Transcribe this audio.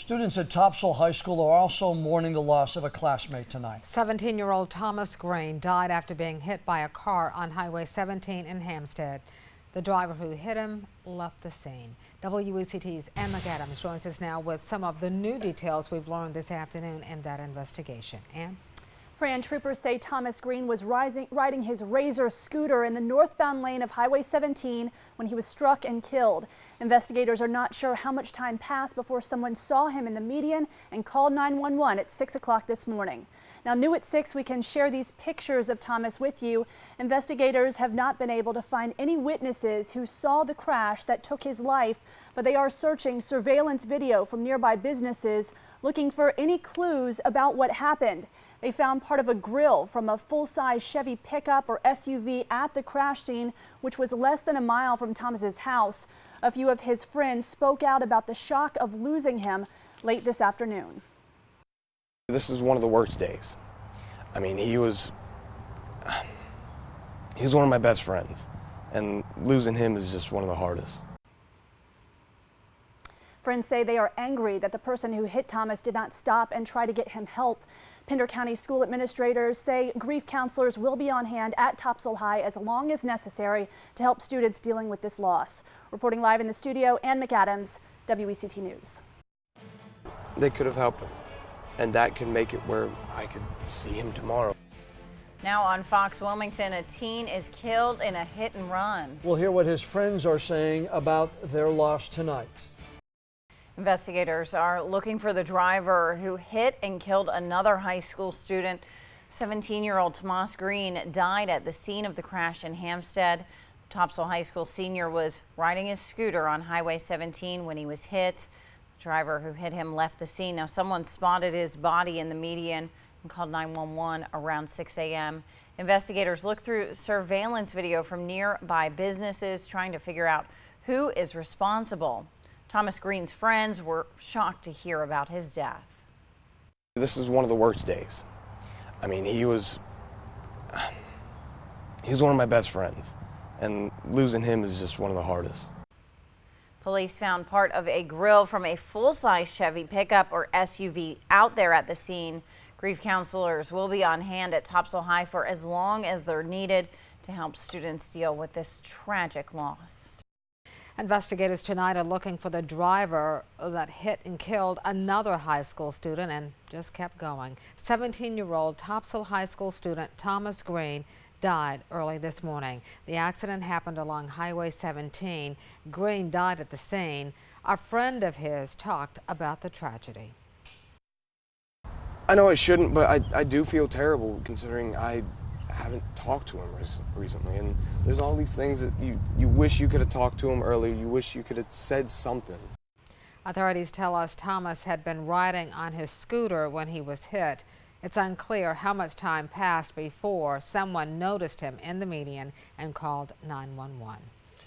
Students at Topsail High School are also mourning the loss of a classmate tonight. 17-year-old Thomas Green died after being hit by a car on Highway 17 in Hampstead. The driver who hit him left the scene. WECT's Ann McAdams joins us now with some of the new details we've learned this afternoon in that investigation. Ann? Fran, troopers say Thomas Green was riding his Razor scooter in the northbound lane of Highway 17 when he was struck and killed. Investigators are not sure how much time passed before someone saw him in the median and called 911 at 6 o'clock this morning. Now, new at 6, we can share these pictures of Thomas with you. Investigators have not been able to find any witnesses who saw the crash that took his life, but they are searching surveillance video from nearby businesses, looking for any clues about what happened. They found part of a grill from a full-size Chevy pickup or SUV at the crash scene, which was less than a mile from Thomas's house. A few of his friends spoke out about the shock of losing him late this afternoon. This is one of the worst days. I mean, he was one of my best friends, and losing him is just one of the hardest. Friends say they are angry that the person who hit Thomas did not stop and try to get him help. Pender County school administrators say grief counselors will be on hand at Topsail High as long as necessary to help students dealing with this loss. Reporting live in the studio, Ann McAdams, WECT News. They could have helped him, and that could make it where I could see him tomorrow. Now on Fox Wilmington, a teen is killed in a hit and run. We'll hear what his friends are saying about their loss tonight. Investigators are looking for the driver who hit and killed another high school student. 17-year-old Thomas Green died at the scene of the crash in Hampstead. Topsail High School senior was riding his scooter on Highway 17 when he was hit. The driver who hit him left the scene. Now, someone spotted his body in the median and called 911 around 6 a.m. Investigators looked through surveillance video from nearby businesses trying to figure out who is responsible. Thomas Green's friends were shocked to hear about his death. This is one of the worst days. I mean, he was one of my best friends, and losing him is just one of the hardest. Police found part of a grill from a full-size Chevy pickup or SUV out there at the scene. Grief counselors will be on hand at Topsail High for as long as they're needed to help students deal with this tragic loss. Investigators tonight are looking for the driver that hit and killed another high school student and just kept going. 17-year-old Topsail High School student Thomas Green died early this morning. The accident happened along Highway 17. Green died at the scene. A friend of his talked about the tragedy. I know I shouldn't, but I do feel terrible considering I haven't talked to him recently, and there's all these things that you wish you could have talked to him earlier. You wish you could have said something. Authorities tell us Thomas had been riding on his scooter when he was hit. It's unclear how much time passed before someone noticed him in the median and called 911.